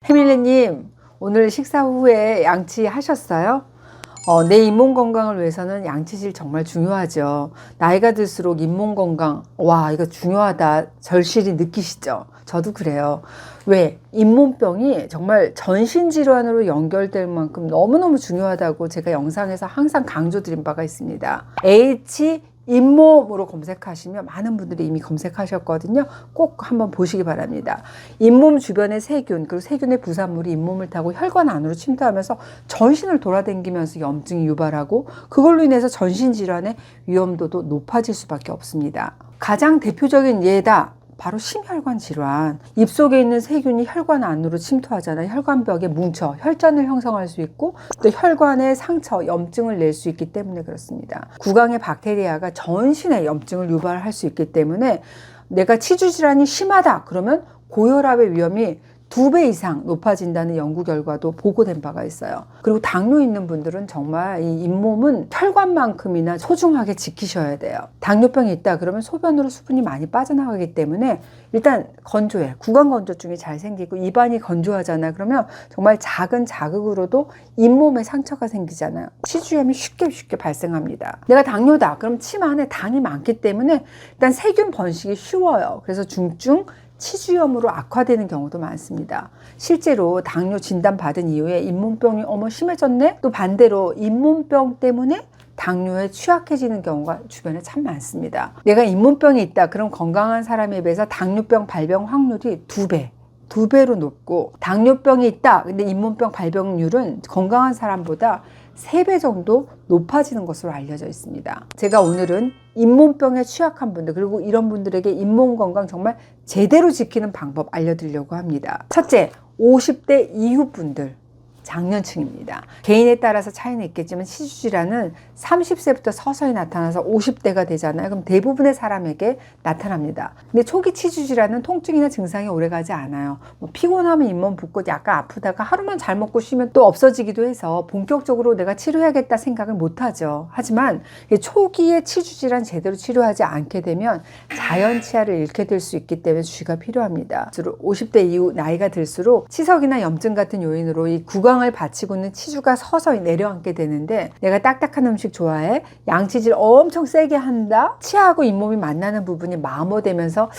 해밀리님, 오늘 식사 후에 양치하셨어요? 내 잇몸 건강을 위해서는 양치질 정말 중요하죠. 나이가 들수록 잇몸 건강, 와, 이거 중요하다. 절실히 느끼시죠? 저도 그래요. 왜? 잇몸병이 정말 전신질환으로 연결될 만큼 너무너무 중요하다고 제가 영상에서 항상 강조드린 바가 있습니다. 잇몸으로 검색하시면 많은 분들이 이미 검색하셨거든요. 꼭 한번 보시기 바랍니다. 잇몸 주변의 세균, 그리고 세균의 부산물이 잇몸을 타고 혈관 안으로 침투하면서 전신을 돌아다니면서 염증이 유발하고 그걸로 인해서 전신질환의 위험도도 높아질 수밖에 없습니다. 가장 대표적인 예다. 바로 심혈관 질환. 입속에 있는 세균이 혈관 안으로 침투하잖아요. 혈관벽에 뭉쳐 혈전을 형성할 수 있고 또 혈관에 상처, 염증을 낼 수 있기 때문에 그렇습니다. 구강의 박테리아가 전신에 염증을 유발할 수 있기 때문에 내가 치주 질환이 심하다 그러면 고혈압의 위험이 2배 이상 높아진다는 연구 결과도 보고된 바가 있어요. 그리고 당뇨 있는 분들은 정말 이 잇몸은 혈관만큼이나 소중하게 지키셔야 돼요. 당뇨병이 있다 그러면 소변으로 수분이 많이 빠져나가기 때문에 일단 건조해. 구강 건조증이 잘 생기고 입안이 건조하잖아요. 그러면 정말 작은 자극으로도 잇몸에 상처가 생기잖아요. 치주염이 쉽게 발생합니다. 내가 당뇨다. 그럼 침 안에 당이 많기 때문에 일단 세균 번식이 쉬워요. 그래서 중증 치주염으로 악화되는 경우도 많습니다. 실제로 당뇨 진단 받은 이후에 잇몸병이 심해졌네? 또 반대로 잇몸병 때문에 당뇨에 취약해지는 경우가 주변에 참 많습니다. 내가 잇몸병이 있다. 그럼 건강한 사람에 비해서 당뇨병 발병 확률이 2배로 높고 당뇨병이 있다. 근데 잇몸병 발병률은 건강한 사람보다 3배 정도 높아지는 것으로 알려져 있습니다. 제가 오늘은 잇몸병에 취약한 분들 그리고 이런 분들에게 잇몸 건강 정말 제대로 지키는 방법 알려드리려고 합니다. 첫째, 50대 이후 분들. 장년층입니다. 개인에 따라서 차이는 있겠지만 치주질환은 30세부터 서서히 나타나서 50대가 되잖아요. 그럼 대부분의 사람에게 나타납니다. 근데 초기 치주질환은 통증이나 증상이 오래가지 않아요. 피곤하면 잇몸 붓고 약간 아프다가 하루만 잘 먹고 쉬면 또 없어지기도 해서 본격적으로 내가 치료해야겠다 생각을 못하죠. 하지만 초기에 치주질환 제대로 치료하지 않게 되면 자연치아를 잃게 될 수 있기 때문에 주의가 필요합니다. 50대 이후 나이가 들수록 치석이나 염증 같은 요인으로 이 구강 을 받치고 있는 치주가 서서히 내려앉게 되는데 내가 딱딱한 음식 좋아해? 양치질 엄청 세게 한다? 치아하고 잇몸이 만나는 부분이 마모되면서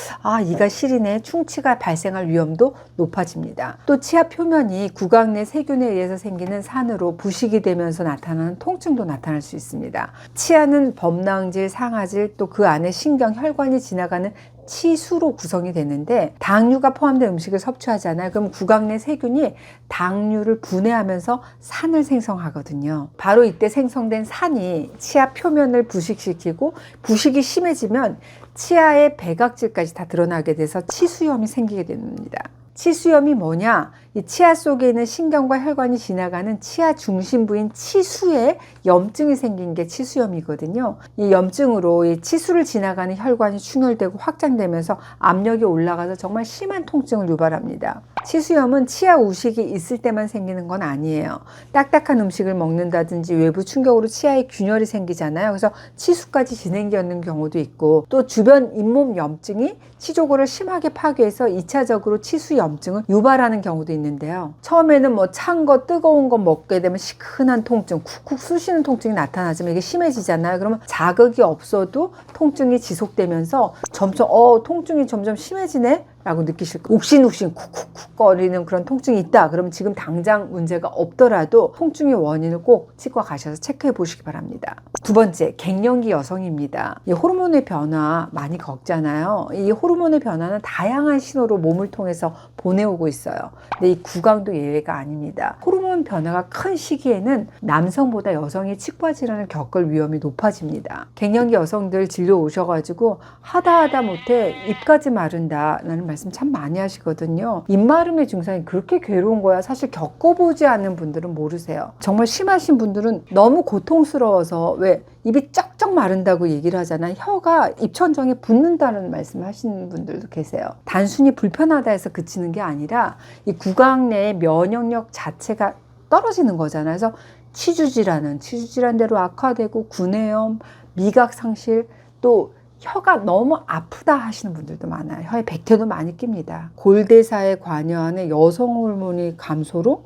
이가 시리네 충치가 발생할 위험도 높아집니다. 또 치아 표면이 구강 내 세균에 의해서 생기는 산으로 부식이 되면서 나타나는 통증도 나타날 수 있습니다. 치아는 범낭질, 상아질 또 그 안에 신경, 혈관이 지나가는 치수로 구성이 되는데 당류가 포함된 음식을 섭취하잖아요. 그럼 구강 내 세균이 당류를 분해하면서 산을 생성하거든요. 바로 이때 생성된 산이 치아 표면을 부식시키고 부식이 심해지면 치아의 배각질까지 다 드러나게 돼서 치수염이 생기게 됩니다. 치수염이 뭐냐? 이 치아 속에 있는 신경과 혈관이 지나가는 치아 중심부인 치수에 염증이 생긴 게 치수염이거든요. 이 염증으로 이 치수를 지나가는 혈관이 충혈되고 확장되면서 압력이 올라가서 정말 심한 통증을 유발합니다. 치수염은 치아 우식이 있을 때만 생기는 건 아니에요. 딱딱한 음식을 먹는다든지 외부 충격으로 치아에 균열이 생기잖아요. 그래서 치수까지 진행되는 경우도 있고 또 주변 잇몸 염증이 치조골을 심하게 파괴해서 2차적으로 치수 염증을 유발하는 경우도 있는데요. 처음에는 찬 거, 뜨거운 거 먹게 되면 시큰한 통증, 쿡쿡 쑤시는 통증이 나타나지만 이게 심해지잖아요. 그러면 자극이 없어도 통증이 지속되면서 점점 통증이 점점 심해지네? 라고 느끼실 거예요. 욱신욱신 쿡쿡쿡 거리는 그런 통증이 있다. 그러면 지금 당장 문제가 없더라도 통증의 원인을 꼭 치과 가셔서 체크해 보시기 바랍니다. 두 번째, 갱년기 여성입니다. 이 호르몬의 변화 많이 겪잖아요. 이 호르몬의 변화는 다양한 신호로 몸을 통해서 보내오고 있어요. 근데 이 구강도 예외가 아닙니다. 호르몬 변화가 큰 시기에는 남성보다 여성이 치과 질환을 겪을 위험이 높아집니다. 갱년기 여성들 진료 오셔가지고 하다 못해 입까지 마른다 라는 말씀 참 많이 하시거든요. 입마름의 증상이 그렇게 괴로운 거야. 사실 겪어보지 않은 분들은 모르세요. 정말 심하신 분들은 너무 고통스러워서 왜 입이 쩍쩍 마른다고 얘기를 하잖아요. 혀가 입천정에 붙는다는 말씀을 하시는 분들도 계세요. 단순히 불편하다 해서 그치는 게 아니라 이 구강 내의 면역력 자체가 떨어지는 거잖아요. 그래서 치주질환은 치주질환대로 악화되고 구내염, 미각 상실, 또 혀가 너무 아프다 하시는 분들도 많아요. 혀에 백태도 많이 낍니다. 골대사에 관여하는 여성 호르몬이 감소로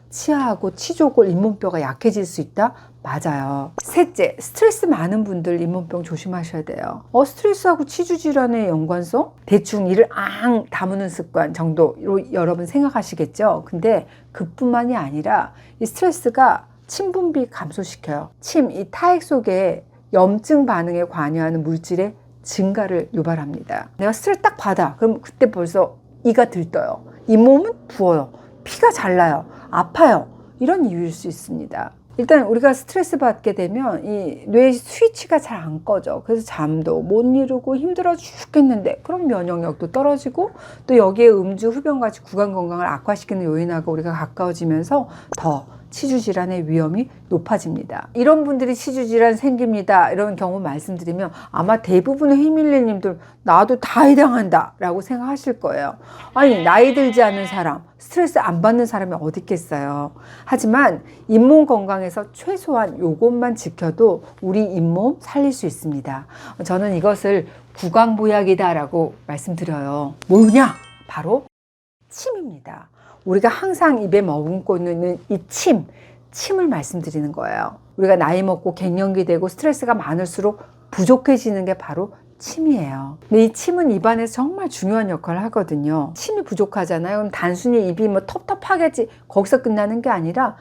치아하고 치조골, 잇몸뼈가 약해질 수 있다? 맞아요. 셋째, 스트레스 많은 분들 잇몸병 조심하셔야 돼요. 스트레스하고 치주 질환의 연관성? 대충 이를 다무는 습관 정도로 여러분 생각하시겠죠? 근데 그뿐만이 아니라 이 스트레스가 침 분비 감소시켜요. 이 타액 속에 염증 반응에 관여하는 물질의 증가를 유발합니다. 내가 스트레스 딱 받아. 그럼 그때 벌써 이가 들떠요. 잇몸은 부어요. 피가 잘 나요. 아파요. 이런 이유일 수 있습니다. 일단 우리가 스트레스 받게 되면 이 뇌 스위치가 잘 안 꺼져. 그래서 잠도 못 이루고 힘들어 죽겠는데 그럼 면역력도 떨어지고 또 여기에 음주, 흡연같이 구강 건강을 악화시키는 요인하고 우리가 가까워지면서 더 치주 질환의 위험이 높아집니다. 이런 분들이 치주 질환 생깁니다. 이런 경우 말씀드리면 아마 대부분의 히밀리님들 나도 다 해당한다 라고 생각하실 거예요. 아니 나이 들지 않은 사람, 스트레스 안 받는 사람이 어디 있겠어요. 하지만 잇몸 건강에서 최소한 요것만 지켜도 우리 잇몸 살릴 수 있습니다. 저는 이것을 구강보약이다 라고 말씀드려요. 뭐냐? 바로 침입니다. 우리가 항상 입에 머금고 있는 이 침을 말씀드리는 거예요. 우리가 나이 먹고 갱년기 되고 스트레스가 많을수록 부족해지는 게 바로 침이에요. 근데 이 침은 입안에서 정말 중요한 역할을 하거든요. 침이 부족하잖아요. 그럼 단순히 입이 텁텁하겠지 거기서 끝나는 게 아니라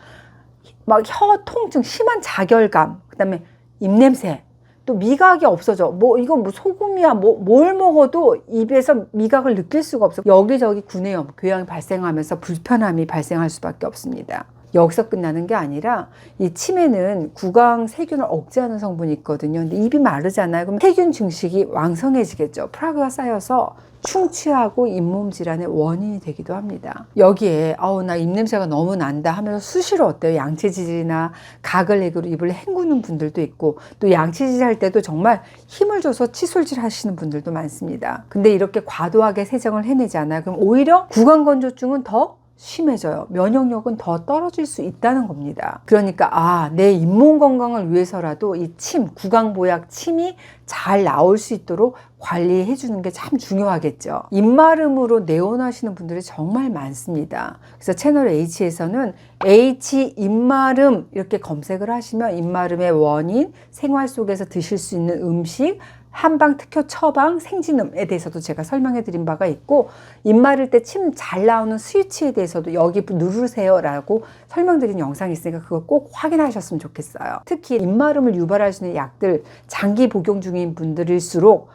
막 혀 통증, 심한 자결감, 그다음에 입냄새, 또 미각이 없어져. 이건 소금이야. 뭘 먹어도 입에서 미각을 느낄 수가 없어. 여기저기 구내염, 궤양이 발생하면서 불편함이 발생할 수밖에 없습니다. 여기서 끝나는 게 아니라 이 침에는 구강 세균을 억제하는 성분이 있거든요. 근데 입이 마르잖아요. 그럼 세균 증식이 왕성해지겠죠. 플라그가 쌓여서 충치하고 잇몸 질환의 원인이 되기도 합니다. 여기에 나 입냄새가 너무 난다 하면서 수시로 어때요? 양치질이나 가글렉으로 입을 헹구는 분들도 있고 또 양치질 할 때도 정말 힘을 줘서 칫솔질 하시는 분들도 많습니다. 근데 이렇게 과도하게 세정을 해내지 않아요. 그럼 오히려 구강건조증은 더 심해져요. 면역력은 더 떨어질 수 있다는 겁니다. 그러니까 내 잇몸 건강을 위해서라도 이 구강보약 침이 잘 나올 수 있도록 관리해 주는 게 참 중요하겠죠. 입마름으로 내원하시는 분들이 정말 많습니다. 그래서 채널 H에서는 H 입마름 이렇게 검색을 하시면 입마름의 원인, 생활 속에서 드실 수 있는 음식, 한방 특효 처방, 생진음에 대해서도 제가 설명해 드린 바가 있고 입 마를 때 침 잘 나오는 스위치에 대해서도 여기 누르세요 라고 설명드린 영상이 있으니까 그거 꼭 확인하셨으면 좋겠어요. 특히 입마름을 유발할 수 있는 약들 장기 복용 중인 분들일수록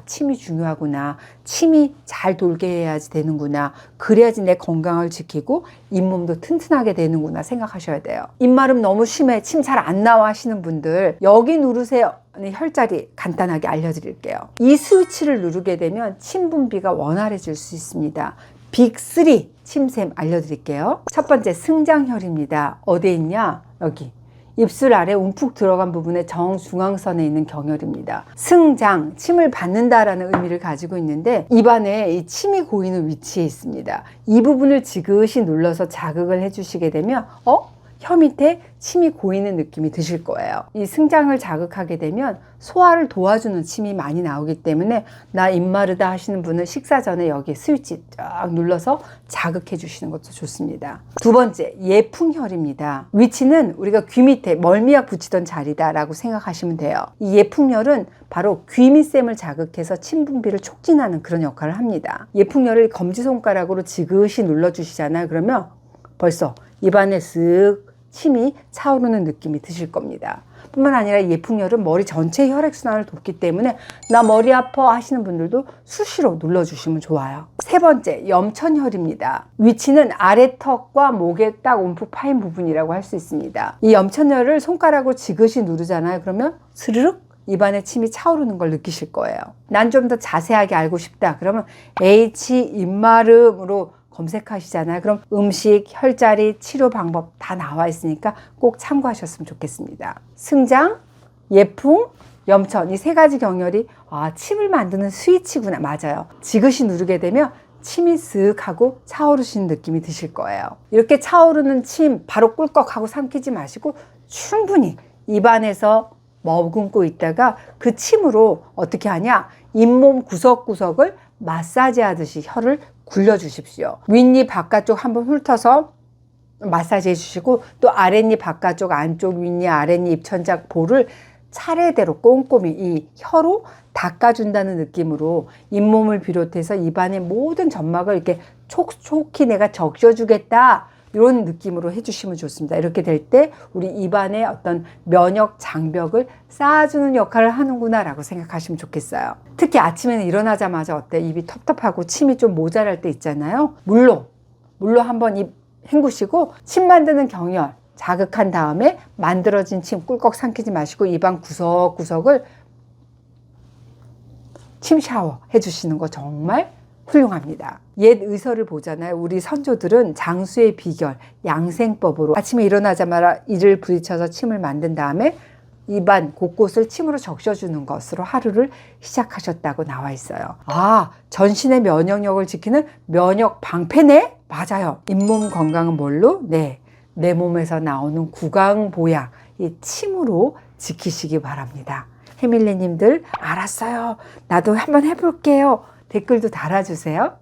침이 중요하구나. 침이 잘 돌게 해야지 되는구나. 그래야지 내 건강을 지키고 잇몸도 튼튼하게 되는구나 생각하셔야 돼요. 입마름 너무 심해. 침 잘 안 나와 하시는 분들 여기 누르세요. 혈자리 간단하게 알려드릴게요. 이 스위치를 누르게 되면 침 분비가 원활해질 수 있습니다. 빅3 침샘 알려드릴게요. 첫 번째 승장혈입니다. 어디에 있냐? 여기. 입술 아래 움푹 들어간 부분의 정중앙선에 있는 경혈입니다. 승장, 침을 받는다라는 의미를 가지고 있는데 입안에 이 침이 고이는 위치에 있습니다. 이 부분을 지그시 눌러서 자극을 해주시게 되면 혀 밑에 침이 고이는 느낌이 드실 거예요. 이 승장을 자극하게 되면 소화를 도와주는 침이 많이 나오기 때문에 나 입마르다 하시는 분은 식사 전에 여기 스위치 쫙 눌러서 자극해 주시는 것도 좋습니다. 두 번째, 예풍혈입니다. 위치는 우리가 귀 밑에 멀미약 붙이던 자리다라고 생각하시면 돼요. 이 예풍혈은 바로 귀밑샘을 자극해서 침 분비를 촉진하는 그런 역할을 합니다. 예풍혈을 검지손가락으로 지그시 눌러주시잖아요. 그러면 벌써 입안에 쓱 침이 차오르는 느낌이 드실 겁니다. 뿐만 아니라 예풍혈은 머리 전체 혈액순환을 돕기 때문에 나 머리 아파 하시는 분들도 수시로 눌러주시면 좋아요. 세 번째, 염천혈입니다. 위치는 아래턱과 목에 딱 움푹 파인 부분이라고 할 수 있습니다. 이 염천혈을 손가락으로 지그시 누르잖아요. 그러면 스르륵 입안에 침이 차오르는 걸 느끼실 거예요. 난 좀 더 자세하게 알고 싶다. 그러면 H 입마름으로 검색하시잖아요. 그럼 음식, 혈자리, 치료 방법 다 나와 있으니까 꼭 참고하셨으면 좋겠습니다. 승장, 예풍, 염천 이 세 가지 경혈이 침을 만드는 스위치구나. 맞아요. 지그시 누르게 되면 침이 쓱 하고 차오르시는 느낌이 드실 거예요. 이렇게 차오르는 침 바로 꿀꺽하고 삼키지 마시고 충분히 입안에서 머금고 있다가 그 침으로 어떻게 하냐? 잇몸 구석구석을 마사지 하듯이 혀를 굴려주십시오. 윗입 바깥쪽 한번 훑어서 마사지 해주시고, 또 아랫입 바깥쪽, 안쪽, 윗입, 아랫입, 입천장, 볼을 차례대로 꼼꼼히 이 혀로 닦아준다는 느낌으로 잇몸을 비롯해서 입안의 모든 점막을 이렇게 촉촉히 내가 적셔주겠다, 이런 느낌으로 해주시면 좋습니다. 이렇게 될 때 우리 입안의 어떤 면역 장벽을 쌓아주는 역할을 하는구나 라고 생각하시면 좋겠어요. 특히 아침에는 일어나자마자 어때? 입이 텁텁하고 침이 좀 모자랄 때 있잖아요. 물로 한번 입 헹구시고 침 만드는 경혈 자극한 다음에 만들어진 침 꿀꺽 삼키지 마시고 입안 구석구석을 침 샤워 해주시는 거 정말 훌륭합니다. 옛 의서를 보잖아요. 우리 선조들은 장수의 비결, 양생법으로 아침에 일어나자마자 이를 부딪혀서 침을 만든 다음에 입안 곳곳을 침으로 적셔주는 것으로 하루를 시작하셨다고 나와 있어요. 아, 전신의 면역력을 지키는 면역 방패네? 맞아요. 잇몸 건강은 뭘로? 네, 내 몸에서 나오는 구강보약, 이 침으로 지키시기 바랍니다. 해밀리님들 알았어요. 나도 한번 해볼게요. 댓글도 달아주세요.